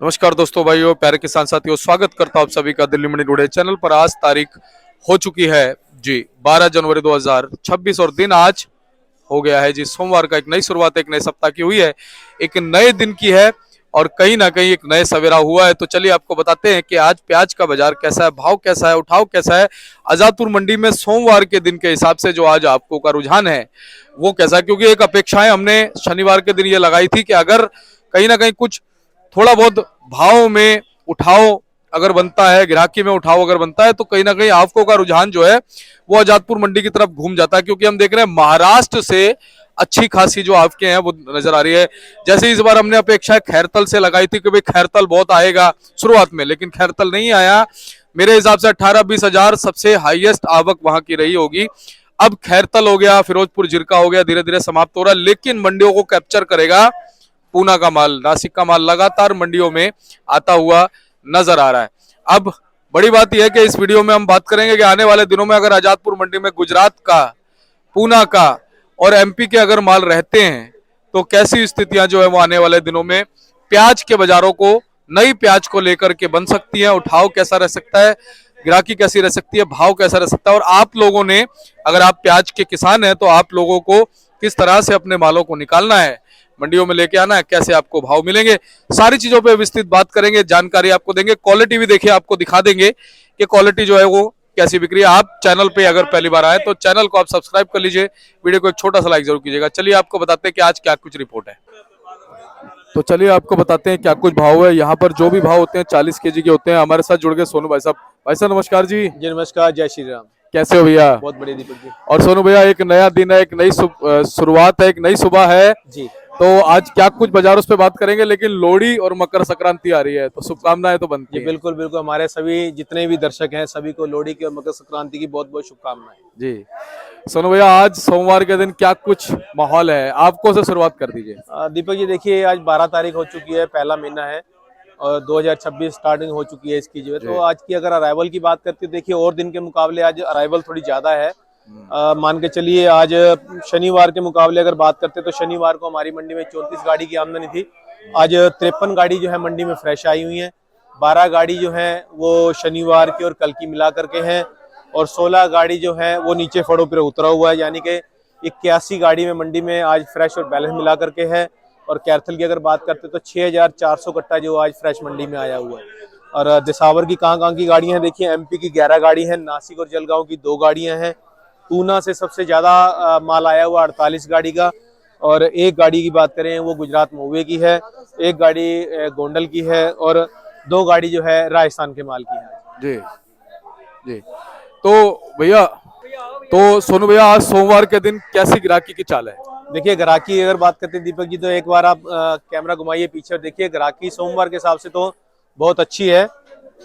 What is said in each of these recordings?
नमस्कार दोस्तों, भाइयों, प्यारे किसान साथियों, स्वागत करता हूं आप सभी का दिल्ली मंडी टुडे चैनल पर। आज तारीख हो चुकी है जी 12 जनवरी 2026 और दिन आज हो गया है जी सोमवार का। एक नई शुरुआत एक नए सप्ताह की हुई है, एक नए दिन की है और कहीं ना कहीं एक नए सवेरा हुआ है। तो चलिए आपको बताते हैं कि आज प्याज का बाजार कैसा है, भाव कैसा है, उठाव कैसा है आजादपुर मंडी में सोमवार के दिन के हिसाब से। जो आज आपको का रुझान है वो कैसा है, क्योंकि एक अपेक्षाएं हमने शनिवार के दिन ये लगाई थी कि अगर कहीं ना कहीं कुछ थोड़ा बहुत भाव में उठाव अगर बनता है, ग्राहकी में उठाव अगर बनता है, तो कहीं ना कहीं आपको का रुझान जो है वो आजादपुर मंडी की तरफ घूम जाता है। क्योंकि हम देख रहे हैं महाराष्ट्र से अच्छी खासी जो आपके हैं वो नजर आ रही है। जैसे इस बार हमने अपेक्षा खैरतल से लगाई थी कि भाई खैरतल बहुत आएगा शुरुआत में, लेकिन खैरतल नहीं आया। मेरे हिसाब से 18-20 हजार सबसे हाईएस्ट आवक वहां की रही होगी। अब खैरतल हो गया, फिरोजपुर जिरका हो गया, धीरे धीरे समाप्त हो रहा है, लेकिन मंडियों को कैप्चर करेगा पूना का माल, नासिक का माल लगातार मंडियों में आता हुआ नजर आ रहा है। अब बड़ी बात यह है कि इस वीडियो में हम बात करेंगे कि आने वाले दिनों में अगर आजादपुर मंडी में गुजरात का, पूना का और एमपी के अगर माल रहते हैं तो कैसी स्थितियां जो है वो आने वाले दिनों में प्याज के बाजारों को, नई प्याज को लेकर के बन सकती है। उठाव कैसा रह सकता है, ग्राहकी कैसी रह सकती है, भाव कैसा रह सकता है, और आप लोगों ने, अगर आप प्याज के किसान हैं तो आप लोगों को किस तरह से अपने मालों को निकालना है, मंडियों में लेके आना है, कैसे आपको भाव मिलेंगे, सारी चीजों पे विस्तृत बात करेंगे, जानकारी आपको देंगे। क्वालिटी भी देखिए, आपको दिखा देंगे कि क्वालिटी जो है वो कैसी बिक्री है। आप चैनल पे अगर पहली बार आए तो चैनल को आप सब्सक्राइब कर लीजिए, वीडियो को एक छोटा सा लाइक जरूर कीजिएगा। चलिए आपको बताते हैं कि आज क्या कुछ रिपोर्ट है। तो चलिए आपको बताते हैं क्या कुछ भाव है। यहाँ पर जो भी भाव होते हैं 40 केजी के होते हैं। हमारे साथ जुड़ गए सोनू भाई साहब। भाई साहब नमस्कार जी। जी नमस्कार, जय श्री राम। कैसे हो भैया? बहुत बढ़िया दीपक जी। और सोनू भैया, एक नया दिन है, एक नई शुरुआत है, एक नई सुबह है। जी तो आज क्या कुछ बाजार उस पे बात करेंगे, लेकिन लोहड़ी और मकर संक्रांति आ रही है तो शुभकामनाएं तो बनती जी है। बिल्कुल बिल्कुल, हमारे सभी जितने भी दर्शक हैं सभी को लोहड़ी की और मकर संक्रांति की बहुत बहुत शुभकामनाएं। जी सोनू भैया, आज सोमवार के दिन क्या कुछ माहौल है, आपको से शुरुआत कर दीजिए। दीपक जी देखिए, आज 12 तारीख हो चुकी है, पहला महीना है और 2026 स्टार्टिंग हो चुकी है इसकी जो है। तो आज की अगर अराइवल की बात करते हैं, देखिए और दिन के मुकाबले आज अराइवल थोड़ी ज्यादा है। मान के चलिए आज शनिवार के मुकाबले अगर बात करते तो शनिवार को हमारी मंडी में 34 गाड़ी की आमदनी थी। आज 53 गाड़ी जो है मंडी में फ्रेश आई हुई है। 12 गाड़ी जो है वो शनिवार की और कल की मिला करके हैं और 16 गाड़ी जो है वो नीचे फड़ों पर उतरा हुआ है, यानी कि 81 गाड़ी में मंडी में आज फ्रेश और बैलेंस मिला करके है। और कैरथल की अगर बात करते तो 6400 कट्टा जो आज फ्रेश मंडी में आया हुआ है। और दिसावर की कहाँ की गाड़ियां हैं, देखिए एमपी की 11 गाड़ी है, नासिक और जलगांव की 2 गाड़ियां हैं। पूना से सबसे ज्यादा माल आया हुआ 48 गाड़ी का, और एक गाड़ी की बात करें वो गुजरात मोवे की है, एक गाड़ी गोंडल की है और 2 गाड़ी जो है राजस्थान के माल की है। जी जी। तो भैया, तो सोनू भैया, आज सोमवार के दिन कैसी ग्राहकी की चाल है? देखिए ग्राहकी अगर बात करते हैं दीपक जी, तो एक बार आप कैमरा घुमाइए पीछे और देखिए ग्राहकी सोमवार के हिसाब से तो बहुत अच्छी है।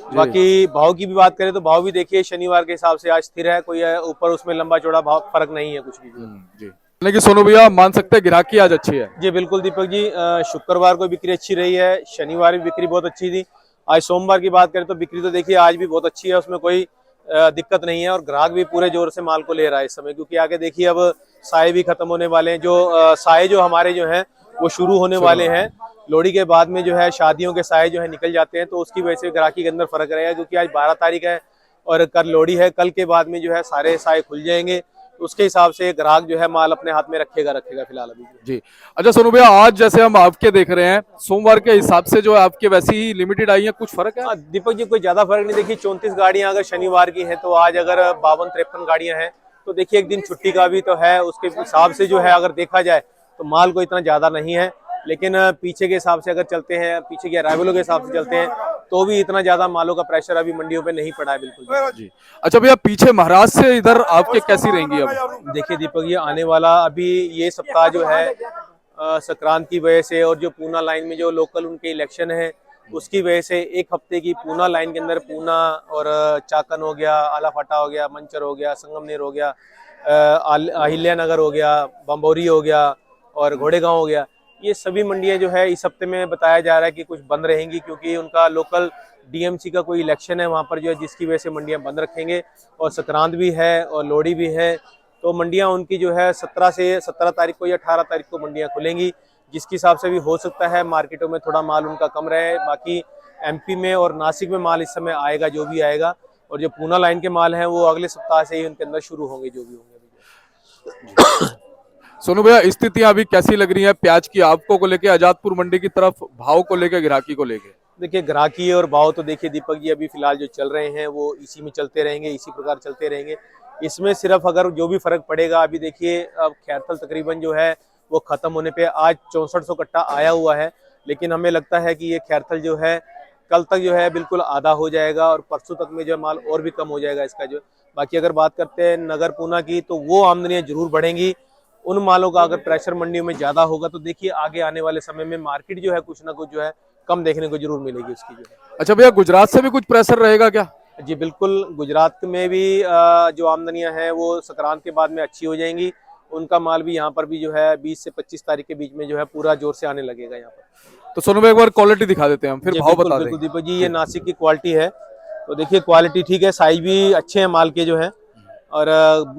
बाकी भाव की भी बात करें तो भाव भी देखिए शनिवार के हिसाब से आज स्थिर है, कोई ऊपर उसमें लंबा चौड़ा भाव फर्क नहीं है कुछ भी जी। यानी कि सोनू भैया मान सकते हैं ग्राहकी आज अच्छी है? जी बिल्कुल दीपक जी, शुक्रवार को बिक्री अच्छी रही है, शनिवार भी बिक्री बहुत अच्छी थी। आज सोमवार की बात करें तो बिक्री तो देखिए आज भी बहुत अच्छी है, उसमें कोई दिक्कत नहीं है और ग्राहक भी पूरे जोर से माल को ले रहा है इस समय। क्योंकि आगे देखिए अब साए भी खत्म होने वाले हैं, जो साए जो हमारे जो हैं वो शुरू होने वाले हैं। लोहड़ी के बाद में जो है शादियों के साए जो है निकल जाते हैं, तो उसकी वजह से ग्राहकी के अंदर फर्क रहेगा। क्योंकि आज 12 तारीख है और कल लोहड़ी है, कल के बाद में जो है सारे साए खुल जाएंगे, तो उसके हिसाब से ग्राहक जो है माल अपने हाथ में रखेगा फिलहाल अभी जी। अच्छा सोनू भैया, आज जैसे हम आपके देख रहे हैं सोमवार के हिसाब से जो आपके वैसी ही लिमिटेड आई है, कुछ फर्क है? दीपक जी कोई ज्यादा फर्क नहीं। देखिए 34 गाड़ियां अगर शनिवार की हैं तो आज अगर 52-53 गाड़ियां हैं, तो देखिए एक दिन छुट्टी का भी तो है, उसके हिसाब से जो है अगर देखा जाए तो माल को इतना ज्यादा नहीं है। लेकिन पीछे के हिसाब से अगर चलते हैं, पीछे के अराइवलों के हिसाब से चलते हैं, तो भी इतना ज्यादा मालों का प्रेशर अभी मंडियों पे नहीं पड़ा है बिल्कुल जी। अच्छा भैया, पीछे महाराष्ट्र से इधर आपके कैसी रहेंगी अब? देखिए दीपक ये आने वाला अभी ये सप्ताह जो है संक्रांत की वजह से और जो पूना लाइन में जो लोकल उनके इलेक्शन है उसकी वजह से एक हफ्ते की पूना लाइन के अंदर पूना और चाकन हो गया, आलाफाटा हो गया, मंचर हो गया, संगमनेर हो गया, अहिल्या नगर हो गया, बम्बौरी हो गया और घोड़ेगांव हो गया, ये सभी मंडियां जो है इस हफ्ते में बताया जा रहा है कि कुछ बंद रहेंगी। क्योंकि उनका लोकल डीएमसी का कोई इलेक्शन है वहां पर जो है, जिसकी वजह से मंडियां बंद रखेंगे। और संक्रांत भी है और लोहड़ी भी है, तो मंडियां उनकी जो है 17 तारीख को या 18 तारीख को मंडियां खुलेंगी। जिसके हिसाब से भी हो सकता है मार्केटों में थोड़ा माल उनका कम रहे। बाकी एमपी में और नासिक में माल इस समय आएगा जो भी आएगा, और जो पूना लाइन के माल हैं वो अगले सप्ताह से ही उनके अंदर शुरू होंगे जो भी होंगे। सोनू भैया, स्थितियां अभी कैसी लग रही हैं प्याज की आपको को लेके, आजादपुर मंडी की तरफ भाव को लेके, ग्राहकी को लेके? देखिए ग्राहकी और भाव तो देखिए दीपक जी अभी फिलहाल जो चल रहे हैं वो इसी में चलते रहेंगे, इसी प्रकार चलते रहेंगे। इसमें सिर्फ अगर जो भी फर्क पड़ेगा, अभी देखिए अब खैरथल तकरीबन जो है वो खत्म होने पे आज 6400 कट्टा आया हुआ है, लेकिन हमें लगता है कि ये खैरथल जो है कल तक जो है बिल्कुल आधा हो जाएगा और परसों तक में जो है माल और भी कम हो जाएगा इसका जो। बाकी अगर बात करते हैं नगर पूना की, तो वो आमदनियां जरूर बढ़ेंगी। उन मालों का अगर प्रेशर मंडियों में ज्यादा होगा तो देखिए आगे आने वाले समय में मार्केट जो है कुछ ना कुछ जो है कम देखने को जरूर मिलेगी उसकी जो है। अच्छा भैया, गुजरात से भी कुछ प्रेशर रहेगा क्या? जी बिल्कुल, गुजरात में भी जो आमदनियां हैं वो संक्रांत के बाद में अच्छी हो जाएंगी। उनका माल भी यहाँ पर भी जो है 20 से 25 तारीख के बीच में जो है पूरा जोर से आने लगेगा यहाँ पर। तो सोनू भाई एक बार क्वालिटी दिखा देते हैं हम, फिर जी भाव बिल्कुल बता बिल्कुल देंगे। दीपक जी, ये नासिक की क्वालिटी है। तो देखिए क्वालिटी ठीक है, साइज भी अच्छे हैं माल के जो है, और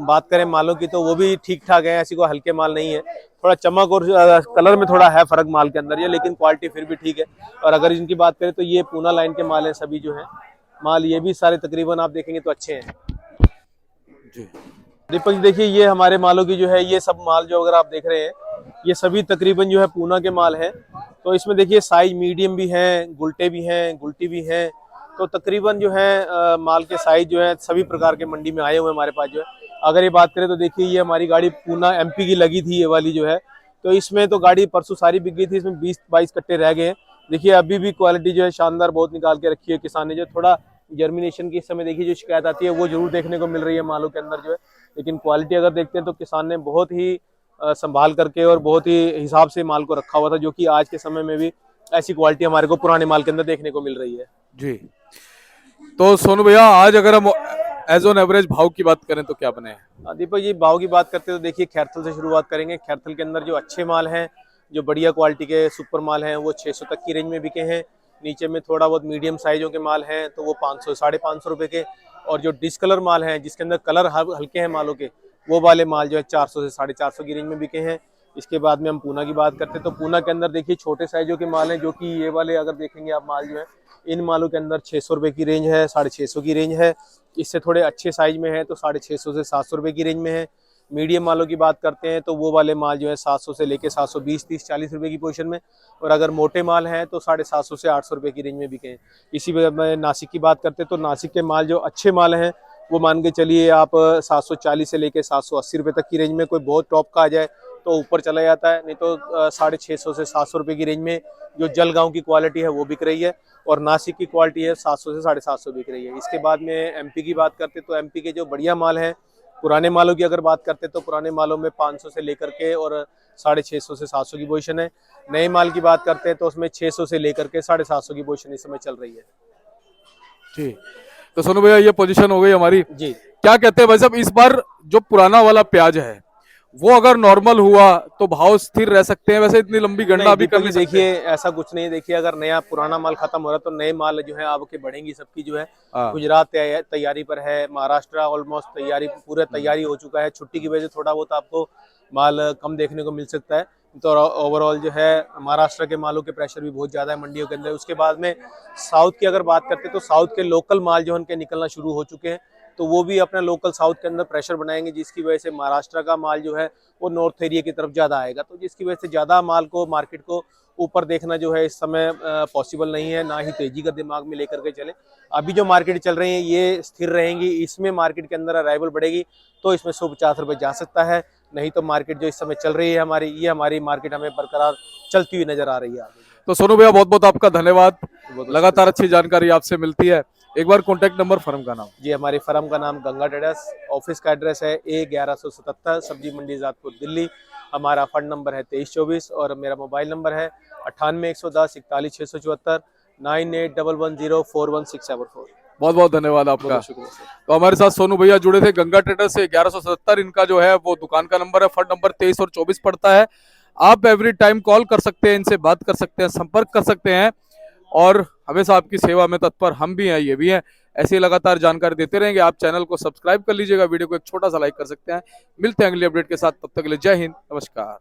बात करें मालों की तो वो भी ठीक ठाक है, ऐसी कोई हल्के माल नहीं है। थोड़ा चमक और कलर में थोड़ा है फर्क माल के अंदर ये, लेकिन क्वालिटी फिर भी ठीक है। और अगर इनकी बात करें तो ये पूना लाइन के माल है सभी जो है माल, ये भी सारे तकरीबन आप देखेंगे तो अच्छे हैं। जी दीपक जी देखिए ये हमारे मालों की जो है ये सब माल जो अगर आप देख रहे हैं ये सभी तकरीबन जो है पूना के माल हैं। तो इसमें देखिए साइज मीडियम भी हैं, गुलटे भी हैं, गुलटी भी हैं। तो तकरीबन जो है माल के साइज जो है सभी प्रकार के मंडी में आए हुए हैं हमारे पास जो है। अगर ये बात करें तो देखिए ये हमारी गाड़ी पूना एमपी की लगी थी ये वाली जो है, तो इसमें तो गाड़ी परसों सारी बिक गई थी, इसमें 20-22 कट्टे रह गए हैं। देखिए अभी भी क्वालिटी जो है शानदार बहुत निकाल के रखी है किसान ने। जो थोड़ा जर्मिनेशन की इस समय देखिए जो शिकायत आती है वो जरूर देखने को मिल रही है मालों के अंदर जो है, लेकिन क्वालिटी अगर देखते हैं तो किसान ने बहुत ही संभाल करके और बहुत ही हिसाब से माल को रखा हुआ था, जो कि आज के समय में भी ऐसी क्वालिटी हमारे को पुराने माल के अंदर देखने को मिल रही है। जी। तो सोनू भैया आज अगर हम एज ऑन एवरेज भाव की बात करें तो क्या बने हैं? दीपक जी भाव की बात करते तो देखिए खैरथल से शुरुआत करेंगे। खैरथल के अंदर जो अच्छे माल हैं, जो बढ़िया क्वालिटी के सुपर माल हैं, वो 600 तक की रेंज में बिके हैं। नीचे में थोड़ा बहुत मीडियम साइजों के माल हैं तो वो 500 550 रुपए के, और जो डिसकलर माल हैं जिसके अंदर कलर हल्के हैं मालों के, वो वाले माल जो है 400 से 450 की रेंज में बिके हैं। इसके बाद में हम पूना की बात करते हैं तो पूना के अंदर देखिए छोटे साइजों के माल हैं, जो कि ये वाले अगर देखेंगे आप माल जो है इन मालों के अंदर 600 रुपए की रेंज है, 650 की रेंज है। इससे थोड़े अच्छे साइज में है तो 650 से 700 रुपए की रेंज में है। मीडियम मालों की बात करते हैं तो वो वाले माल जो है 700 से लेके 720, 30, 40 रुपए की पोजीशन में, और अगर मोटे माल हैं तो 750 से 800 रुपए की रेंज में बिके हैं। इसी वजह में नासिक की बात करते हैं तो नासिक के माल जो अच्छे माल हैं वो मान के चलिए आप 740 से लेके 780 रुपए तक की रेंज में, कोई बहुत टॉप का आ जाए तो ऊपर चला जाता है, नहीं तो 650 से 700 रुपए की रेंज में जो जलगांव की क्वालिटी है वो बिक रही है, और नासिक की क्वालिटी है 700 से 750 बिक रही है। इसके बाद में एमपी की बात करते तो एमपी के जो बढ़िया माल हैं, पुराने मालों की अगर बात करते तो पुराने मालों में 500 से लेकर के और 650 से 700 की पोजीशन है। नए माल की बात करते हैं तो उसमें 600 से लेकर के 750 की पोजीशन इस समय चल रही है। जी। तो सोनू भैया ये पोजीशन हो गई हमारी। जी क्या कहते हैं भाई साहब, इस बार जो पुराना वाला प्याज है वो अगर नॉर्मल हुआ तो भाव स्थिर रह सकते हैं? वैसे इतनी लंबी गणना अभी कर नहीं सकते। देखिए ऐसा कुछ नहीं, देखिए अगर नया पुराना माल खत्म हो रहा है तो नए माल जो है आपके बढ़ेंगी सबकी जो है। हाँ। गुजरात तैयारी पर है, महाराष्ट्र ऑलमोस्ट तैयारी पूरा तैयारी हो चुका है। छुट्टी की वजह से थोड़ा बहुत आपको माल कम देखने को मिल सकता है, तो ओवरऑल जो है महाराष्ट्र के मालों के प्रेशर भी बहुत ज्यादा है मंडियों के अंदर। उसके बाद में साउथ की अगर बात करते हैं तो साउथ के लोकल माल जो उनके निकलना शुरू हो चुके हैं, तो वो भी अपना लोकल साउथ के अंदर प्रेशर बनाएंगे, जिसकी वजह से महाराष्ट्र का माल जो है वो नॉर्थ एरिया की तरफ ज्यादा आएगा, तो जिसकी वजह से ज्यादा माल को मार्केट को ऊपर देखना जो है इस समय पॉसिबल नहीं है, ना ही तेजी का दिमाग में लेकर के चले। अभी जो मार्केट चल रही है ये स्थिर रहेंगी, इसमें मार्केट के अंदर अराइवल बढ़ेगी तो इसमें 150 रुपए जा सकता है, नहीं तो मार्केट जो इस समय चल रही है हमारी मार्केट हमें बरकरार चलती हुई नजर आ रही है आगे। तो सोनू भैया बहुत बहुत आपका धन्यवाद, लगातार अच्छी जानकारी आपसे मिलती है। एक बार कॉन्टेक्ट नंबर, फर्म का नाम। जी हमारी फर्म का नाम गंगा ट्रेडर्स, ऑफिस का एड्रेस है A1177 सब्जी मंडी जातपुर दिल्ली। हमारा फंड नंबर है 2324 और मेरा मोबाइल नंबर है 98 110 41 674 9811041674। बहुत बहुत धन्यवाद आपका। बहुत शुक्रिया सर। तो हमारे साथ सोनू भैया जुड़े थे गंगा ट्रेडर्स से। 1177 इनका जो है वो दुकान का नंबर है, फंड नंबर 23 और 24 पड़ता है। आप एवरी टाइम कॉल कर सकते हैं, इनसे बात कर सकते हैं, संपर्क कर सकते हैं, और हमेशा आपकी सेवा में तत्पर हम भी हैं, ये भी हैं। ऐसे ही लगातार जानकारी देते रहेंगे। आप चैनल को सब्सक्राइब कर लीजिएगा, वीडियो को एक छोटा सा लाइक कर सकते हैं। मिलते हैं अगली अपडेट के साथ, तब तक के लिए जय हिंद, नमस्कार।